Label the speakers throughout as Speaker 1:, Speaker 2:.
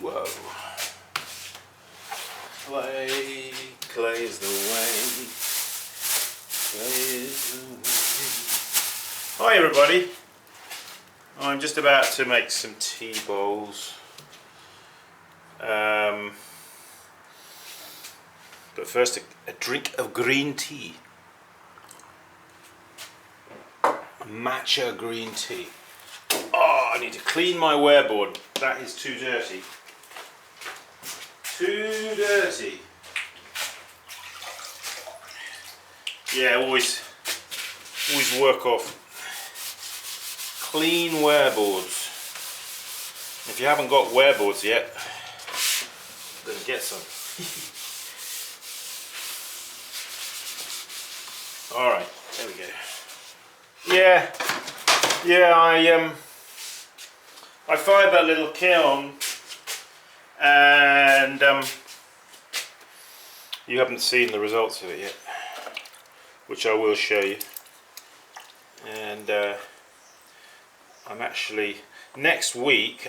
Speaker 1: Whoa. Clay, clay is the way. Clay is the way. Hi everybody. I'm just about to make some tea bowls. But first a drink of green tea. Matcha green tea. Oh, I need to clean my wearboard. That is too dirty. Too dirty. Yeah, always work off clean wearboards. If you haven't got wearboards yet, then get some. All right, there we go. Yeah, I fired that little kiln, and you haven't seen the results of it yet, which I will show you. And I'm actually next Wednesday.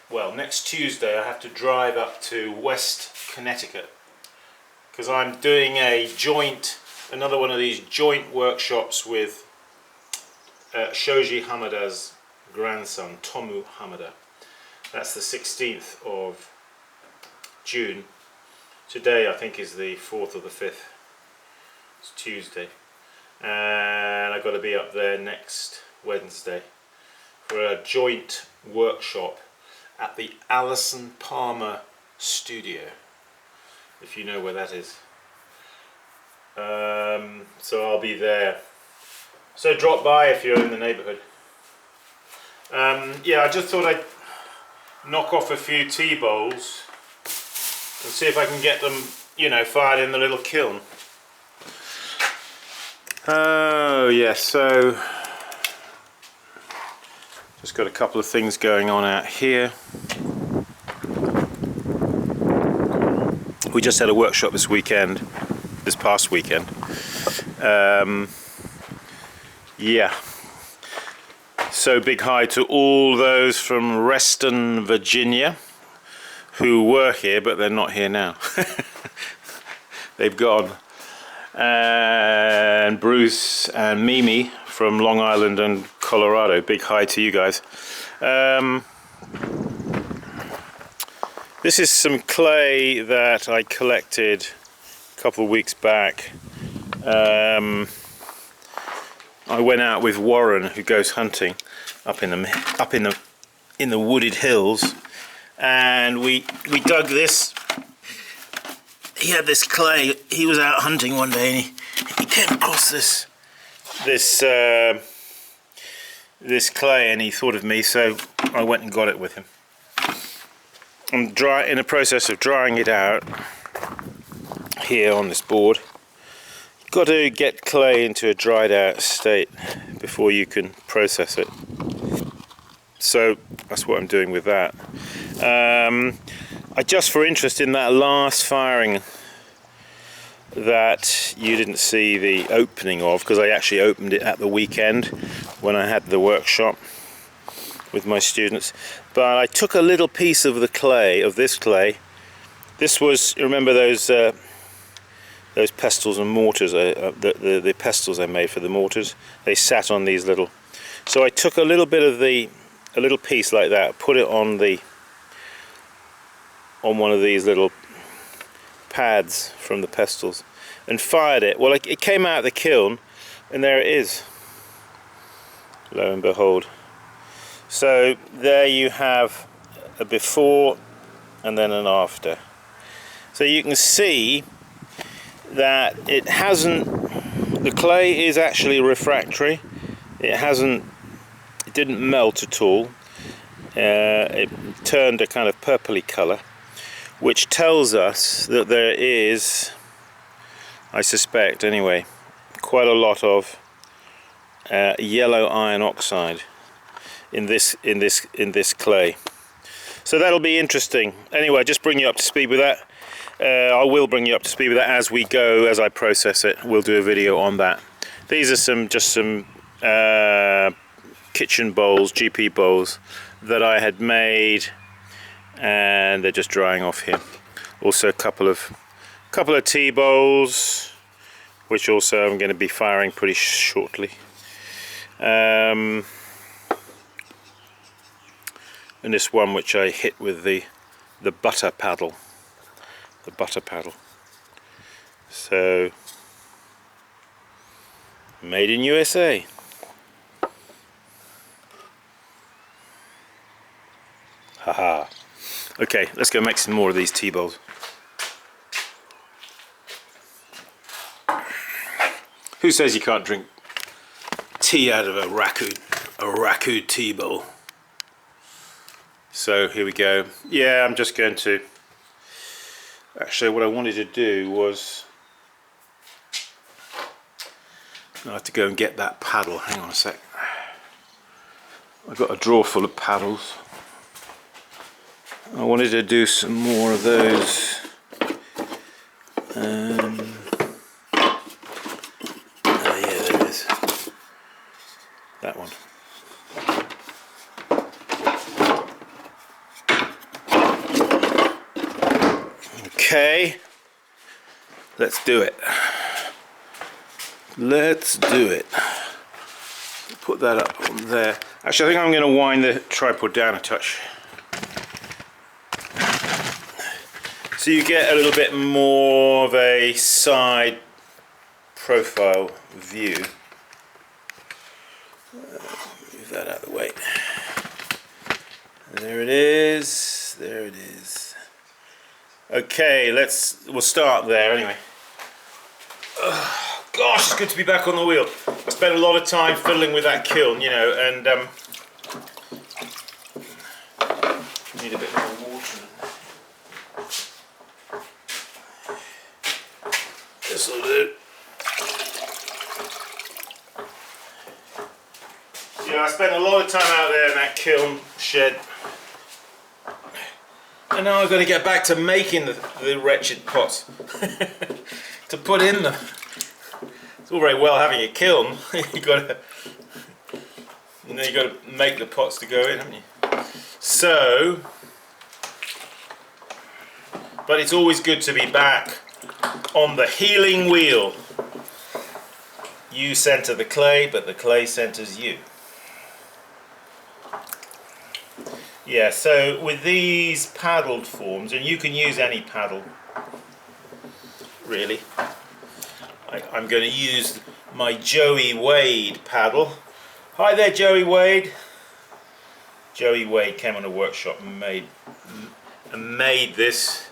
Speaker 1: Well, next Tuesday I have to drive up to West Connecticut because I'm doing another one of these joint workshops with Shoji Hamada's grandson, Tomu Hamada. That's the 16th of June. Today I think is the 4th or the 5th. It's Tuesday. And I've got to be up there next Wednesday for a joint workshop at the Alison Palmer studio, if you know where that is. So I'll be there. So drop by if you're in the neighbourhood. Yeah, I just thought I'd knock off a few tea bowls and see if I can get them, you know, fired in the little kiln. Oh yes, so just got a couple of things going on out here. We just had a workshop this past weekend. Yeah. So big hi to all those from Reston, Virginia, who were here, but they're not here now. They've gone. And Bruce and Mimi from Long Island and Colorado, big hi to you guys. This is some clay that I collected a couple of weeks back. I went out with Warren, who goes hunting up in the wooded hills, and we dug this. He had this clay. He was out hunting one day, and he came across this clay, and he thought of me, so I went and got it with him. I'm in the process of drying it out here on this board. You've got to get clay into a dried out state before you can process it. So that's what I'm doing with that. I just, for interest in that last firing that you didn't see the opening of, because I actually opened it at the weekend when I had the workshop with my students, but I took a little piece of the clay, of this clay. This was, remember those pestles and mortars, the pestles I made for the mortars? They sat on these little, so I took a little bit of a little piece like that, put it on one of these little pads from the pestles and fired it. Well, it came out of the kiln, and there it is, lo and behold. So there you have a before and then an after. So you can see that it the clay is actually refractory. It didn't melt at all. It turned a kind of purpley colour, which tells us that there is, I suspect anyway, quite a lot of yellow iron oxide in this clay. So that'll be interesting. Anyway, just bring you up to speed with that. I will bring you up to speed with that as we go, as I process it. We'll do a video on that. These are just some kitchen bowls, GP bowls that I had made, and they're just drying off here. Also a couple of tea bowls, which also I'm going to be firing pretty shortly. And this one which I hit with the butter paddle. The butter paddle. So, made in USA. Haha. Okay, let's go make some more of these tea bowls. Who says you can't drink tea out of a raku tea bowl? So here we go. Yeah, I'm just going to... Actually, what I wanted to do was... I have to go and get that paddle. Hang on a sec. I've got a drawer full of paddles. I wanted to do some more of those. Oh yeah, there it is. That one. Okay, let's do it. Let's do it. Put that up on there. Actually, I think I'm going to wind the tripod down a touch, so you get a little bit more of a side profile view. Move that out of the way. There it is. There it is. Okay, we'll start there anyway. Gosh, it's good to be back on the wheel. I spent a lot of time fiddling with that kiln, you know, and need a bit more water. This'll do. Yeah, I spent a lot of time out there in that kiln shed. And now I've got to get back to making the wretched pots to put in them. It's all very well having a kiln. you got to make the pots to go in, haven't you? So, but it's always good to be back on the healing wheel. You center the clay, but the clay centers you. Yeah, so with these paddled forms, and you can use any paddle, really. I'm going to use my Joey Wade paddle. Hi there, Joey Wade. Joey Wade came on a workshop and made this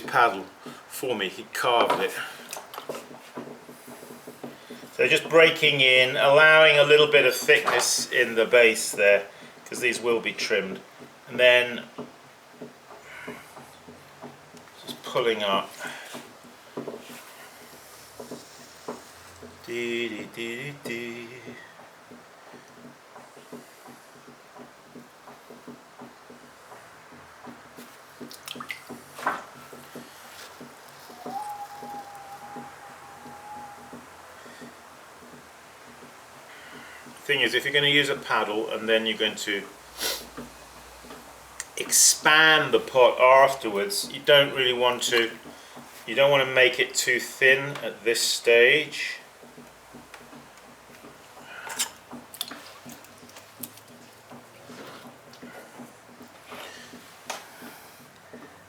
Speaker 1: paddle for me. He carved it. So just breaking in, allowing a little bit of thickness in the base there, because these will be trimmed, and then just pulling up. Dee, dee, dee, dee. Thing is, if you're going to use a paddle and then you're going to expand the pot afterwards, you don't want to make it too thin at this stage.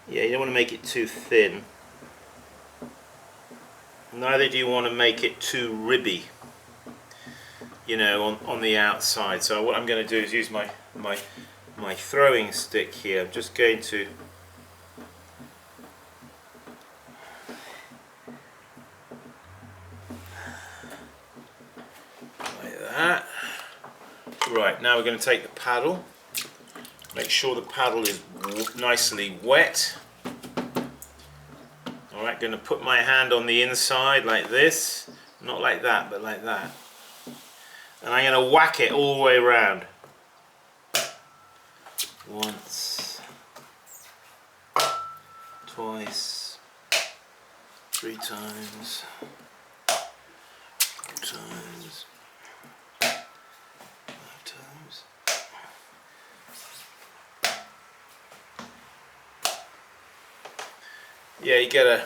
Speaker 1: Yeah, you don't want to make it too thin. Neither do you want to make it too ribby, you know, on the outside. So what I'm going to do is use my throwing stick here. I'm just going to like that. Right, now we're going to take the paddle. Make sure the paddle is nicely wet. Alright, going to put my hand on the inside like this. Not like that, but like that. And I'm going to whack it all the way around. Once, twice, 3 times. times. 5 times. Yeah, you get a...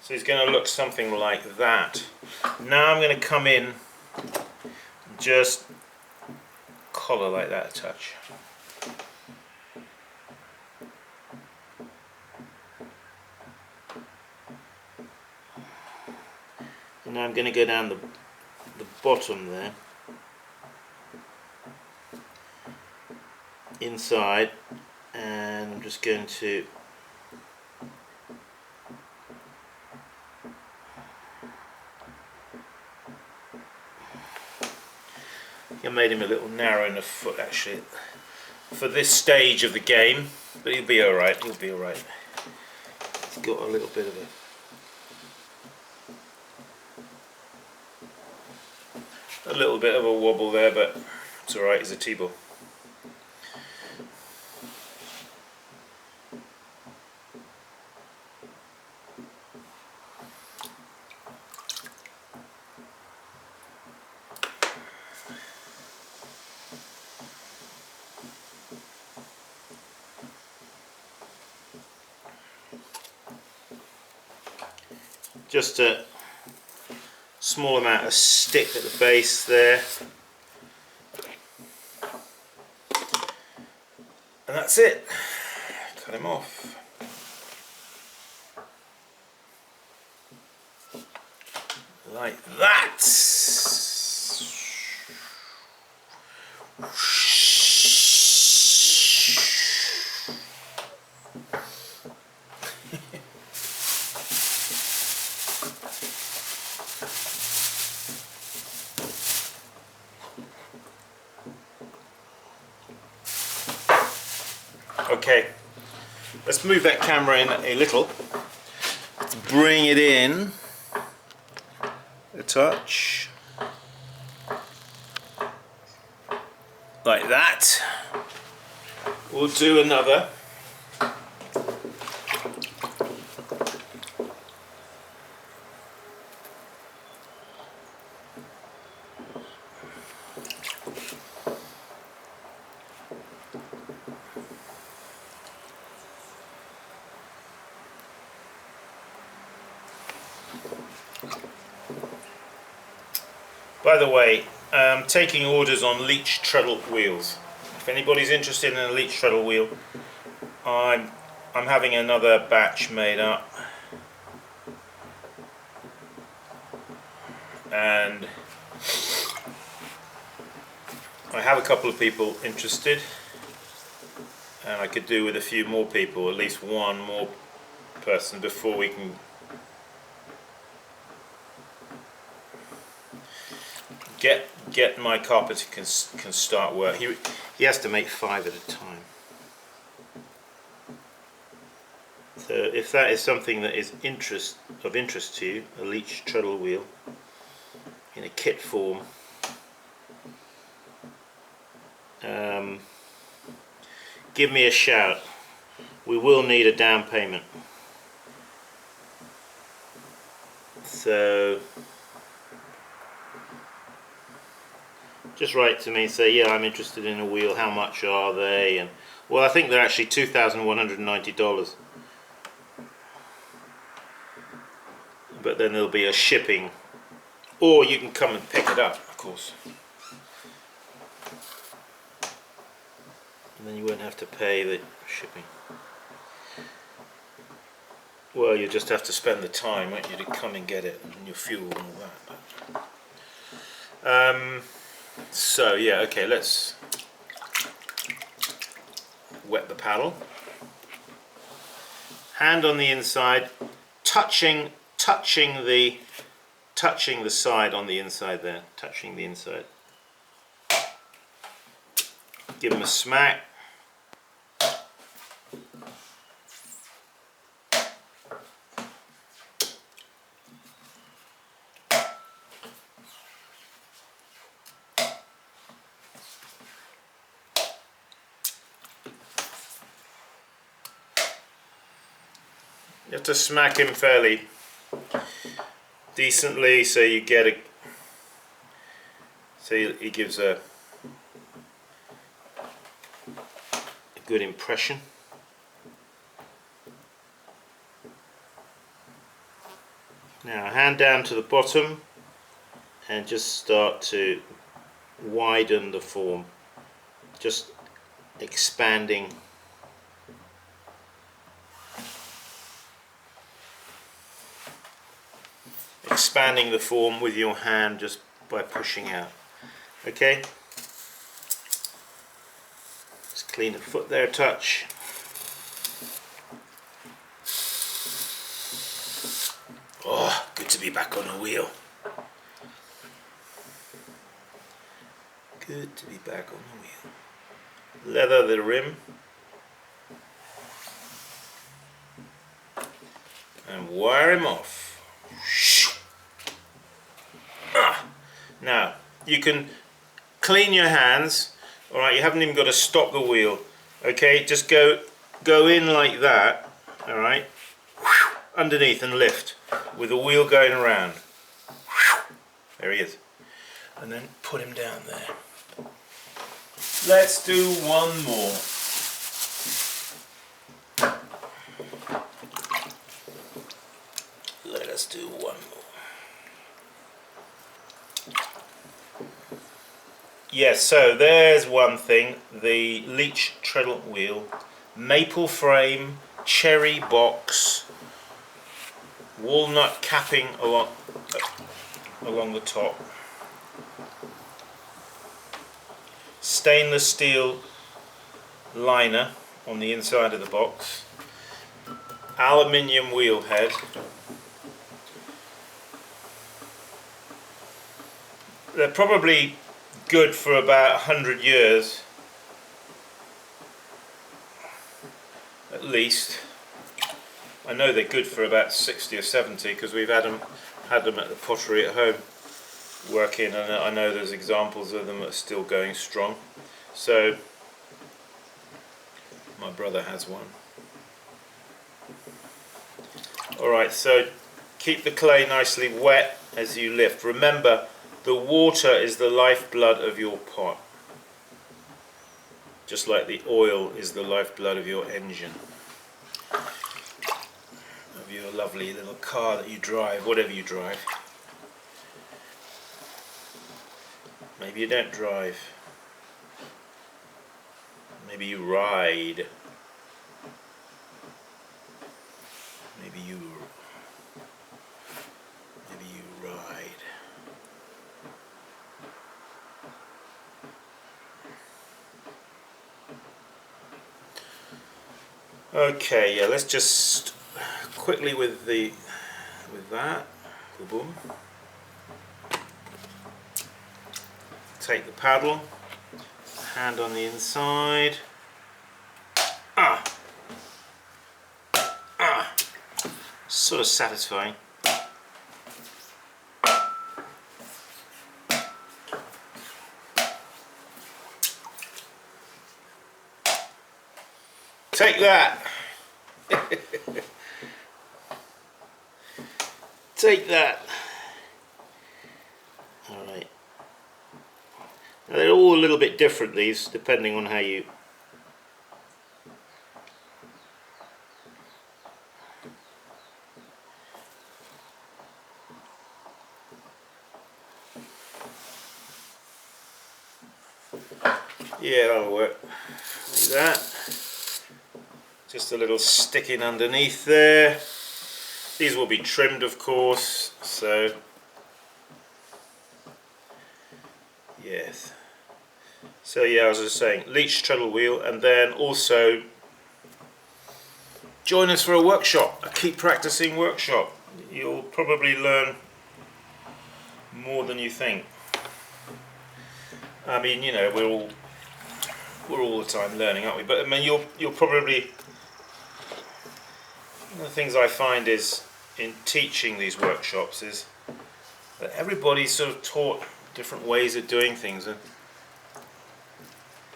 Speaker 1: So it's going to look something like that. Now I'm going to come in, just collar like that a touch. And now I'm going to go down the bottom there, inside, and I'm just going to I made him a little narrow in the foot actually for this stage of the game, but he'll be alright, he'll be alright. He's got a little bit of a wobble there, but it's alright, he's a T-ball. Just a small amount of stick at the base there, and that's it. Cut him off. Like that. Okay, let's move that camera in a little. Let's bring it in a touch, like that. We'll do another. By the way, I'm taking orders on Leach treadle wheels. If anybody's interested in a Leach treadle wheel, I'm having another batch made up, and I have a couple of people interested, and I could do with a few more people, at least one more person, before we can get my carpenter can start work. He has to make 5 at a time. So if that is something that is of interest to you, a Leach treadle wheel in a kit form, give me a shout. We will need a down payment. So just write to me and say, yeah, I'm interested in a wheel, how much are they? And well, I think they're actually $2,190, but then there'll be a shipping, or you can come and pick it up, of course, and then you won't have to pay the shipping. Well, you just have to spend the time, won't you, to come and get it, and your fuel and all that. So yeah, okay, let's wet the paddle. Hand on the inside, touching the side on the inside there, touching the inside. Give him a smack. You have to smack him fairly decently so you get a, so it gives a good impression. Now hand down to the bottom and just start to widen the form, just expanding the form with your hand just by pushing out. Okay, just clean the foot there a touch. Oh, good to be back on the wheel. Good to be back on the wheel. Leather the rim and wire him off. Now you can clean your hands. All right, you haven't even got to stop the wheel. Okay, just go in like that. All right, underneath and lift with the wheel going around. There he is, and then put him down there. Let's do one more. Let us do one more. Yes, so there's one thing, the Leach treadle wheel, maple frame, cherry box, walnut capping along the top, stainless steel liner on the inside of the box, aluminium wheel head, they're probably good for about 100 years at least. I know they're good for about 60 or 70 because we've had them at the Pottery at home working, and I know there's examples of them that are still going strong. So my brother has one. Alright, so keep the clay nicely wet as you lift. Remember, the water is the lifeblood of your pot, just like the oil is the lifeblood of your engine, of your lovely little car that you drive, whatever you drive. Maybe you don't drive, maybe you ride, maybe you ride. Okay, yeah, let's just quickly with that, boom. Take the paddle, hand on the inside. Sort of satisfying. Take that. Take that. Alright. Now they're all a little bit different, these, depending on how you... Yeah, that'll work. Like that. Just a little sticking underneath there. These will be trimmed, of course, so yes. So yeah, as I was saying, Leach treadle wheel, and then also join us for a workshop, a keep practicing workshop. You'll probably learn more than you think. I mean, you know, we're all the time learning, aren't we? But I mean, you'll probably, one of the things I find is in teaching these workshops is that everybody's sort of taught different ways of doing things, and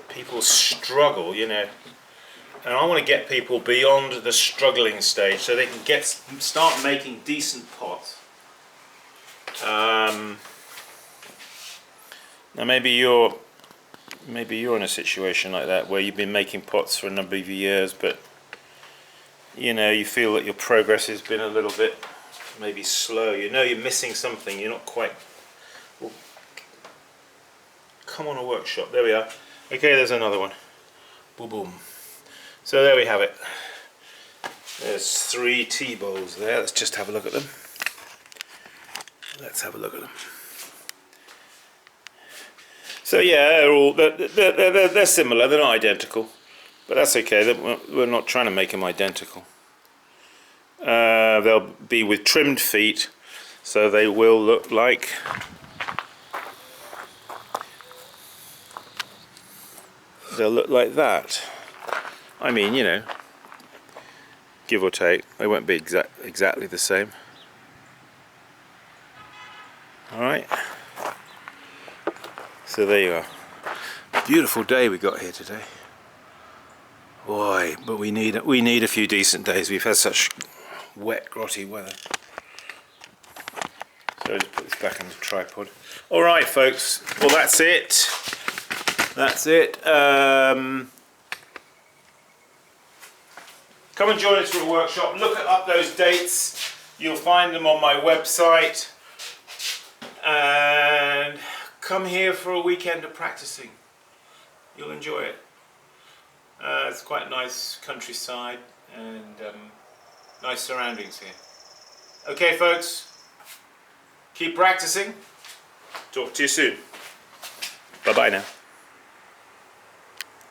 Speaker 1: people struggle, you know. And I want to get people beyond the struggling stage so they can start making decent pots. Now maybe you're in a situation like that where you've been making pots for a number of years, but you know, you feel that your progress has been a little bit maybe slow. You know you're missing something, you're not quite... Well, come on a workshop, there we are. Okay, there's another one. Boom, boom. So there we have it. There's 3 tea bowls there. Let's just have a look at them. Let's have a look at them. So yeah, they're similar. They're not identical, but that's okay. We're not trying to make them identical. They'll be with trimmed feet, so they will look like that. I mean, you know, give or take, they won't be exactly the same. Alright, so there you are. Beautiful day we got here today. Boy, but we need a few decent days. We've had such wet, grotty weather. So just put this back on the tripod. Alright folks, well that's it. That's it. Come and join us for a workshop. Look up those dates. You'll find them on my website. And come here for a weekend of practicing. You'll enjoy it. It's quite nice countryside and nice surroundings here. Okay folks, keep practicing. Talk to you soon. Bye bye now.